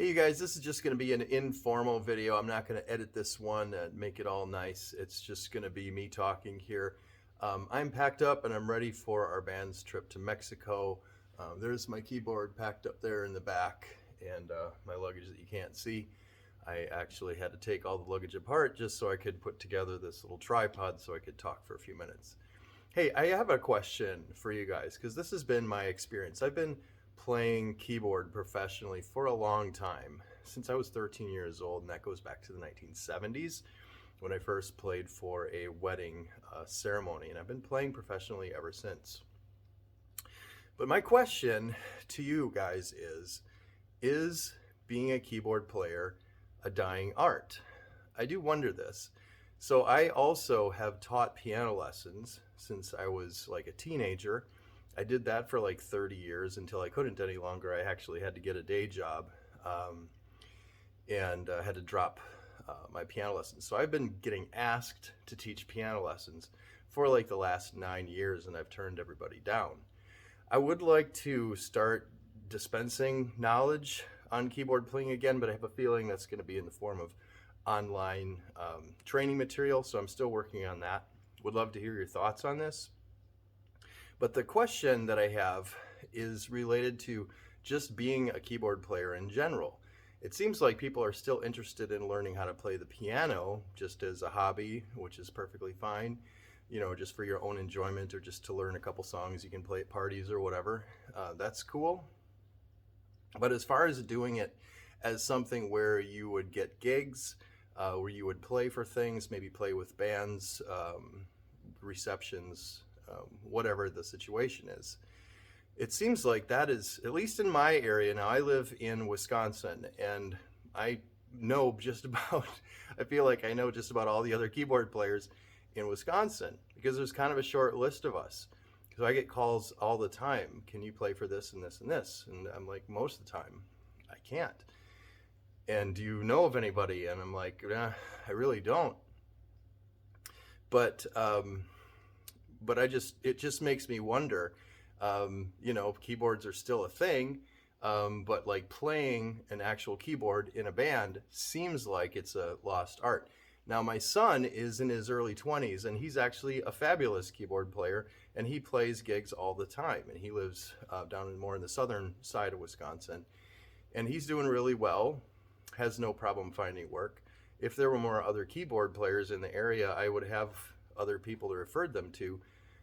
Hey you guys, this is just going to be an informal video. I'm not going to edit this one and make it all nice. It's just going to be me talking here. I'm packed up and I'm ready for our band's trip to Mexico. There's my keyboard packed up there in the back and my luggage that you can't see. I actually had to take all the luggage apart just so I could put together this little tripod so I could talk for a few minutes. Hey, I have a question for you guys because this has been my experience. I've been playing keyboard professionally for a long time, since I was 13 years old, and that goes back to the 1970s when I first played for a wedding ceremony, and I've been playing professionally ever since. But my question to you guys is being a keyboard player a dying art? I do wonder this. So I also have taught piano lessons since I was like a teenager. I did that for like 30 years until I couldn't any longer. I actually had to get a day job and had to drop my piano lessons. So I've been getting asked to teach piano lessons for like the last 9 years, and I've turned everybody down. I would like to start dispensing knowledge on keyboard playing again, but I have a feeling that's going to be in the form of online training material, so I'm still working on that. Would love to hear your thoughts on this. But the question that I have is related to just being a keyboard player in general. It seems like people are still interested in learning how to play the piano just as a hobby, which is perfectly fine, you know, just for your own enjoyment or just to learn a couple songs you can play at parties or whatever. That's cool. But as far as doing it as something where you would get gigs, where you would play for things, maybe play with bands, receptions, whatever the situation is. It seems like that is, at least in my area now, I live in Wisconsin, and I know just about, I feel like I know just about all the other keyboard players in Wisconsin because there's kind of a short list of us. So I get calls all the time. Can you play for this and this and this? And I'm like, most of the time, I can't. And do you know of anybody? And I'm like, nah, I really don't. But it just makes me wonder, you know, keyboards are still a thing, but like playing an actual keyboard in a band seems like it's a lost art. Now, my son is in his early 20s, and he's actually a fabulous keyboard player, and he plays gigs all the time, and he lives down more in the southern side of Wisconsin, and he's doing really well, has no problem finding work. If there were more other keyboard players in the area, I would have other people to refer them to.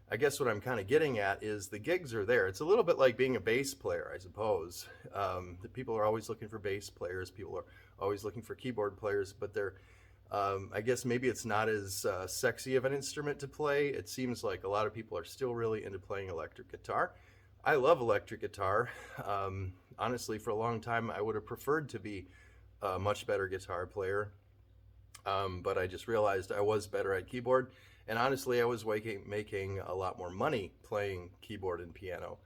I guess what I'm kind of getting at is the gigs are there. It's a little bit like being a bass player, I suppose. The people are always looking for bass players. People are always looking for keyboard players, but they're, I guess maybe it's not as sexy of an instrument to play. It seems like a lot of people are still really into playing electric guitar. I love electric guitar. Honestly, for a long time, I would have preferred to be a much better guitar player. But I just realized I was better at keyboard. And honestly, I was making a lot more money playing keyboard and piano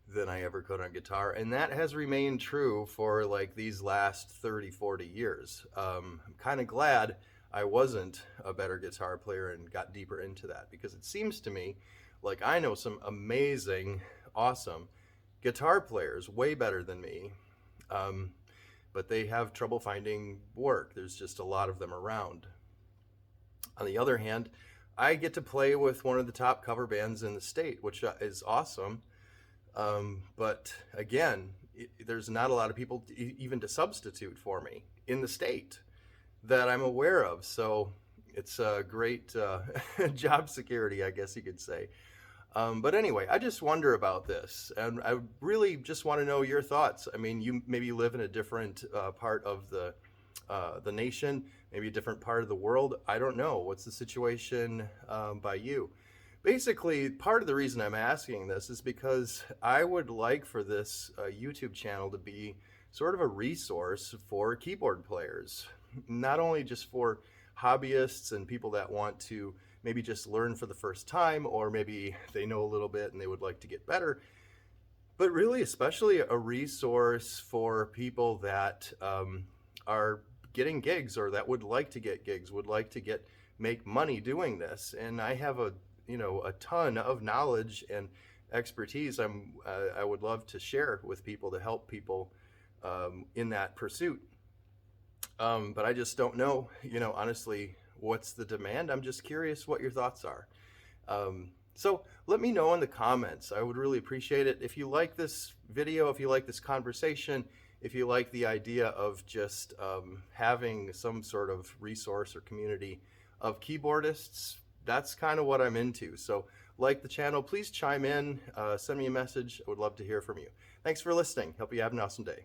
than I ever could on guitar. And that has remained true for like these last 30, 40 years. I'm kind of glad I wasn't a better guitar player and got deeper into that, because it seems to me like I know some amazing, awesome guitar players, way better than me. But they have trouble finding work. There's just a lot of them around. On the other hand, I get to play with one of the top cover bands in the state, which is awesome. But again, there's not a lot of people even to substitute for me in the state that I'm aware of. So it's a great job security, I guess you could say. But anyway, I just wonder about this, and I really just want to know your thoughts. I mean, you maybe live in a different part of the nation, maybe a different part of the world. I don't know. What's the situation by you? Basically, part of the reason I'm asking this is because I would like for this YouTube channel to be sort of a resource for keyboard players, not only just for hobbyists and people that want to maybe just learn for the first time, or maybe they know a little bit and they would like to get better, but really especially a resource for people that are getting gigs, or that would like to get gigs, would like to make money doing this. And I have a ton of knowledge and expertise I would love to share with people to help people in that pursuit. But I just don't know, honestly, what's the demand. I'm just curious what your thoughts are. So let me know in the comments. I would really appreciate it. If you like this video, if you like this conversation, if you like the idea of just having some sort of resource or community of keyboardists, that's kind of what I'm into. So like the channel, please chime in, send me a message. I would love to hear from you. Thanks for listening. Hope you have an awesome day.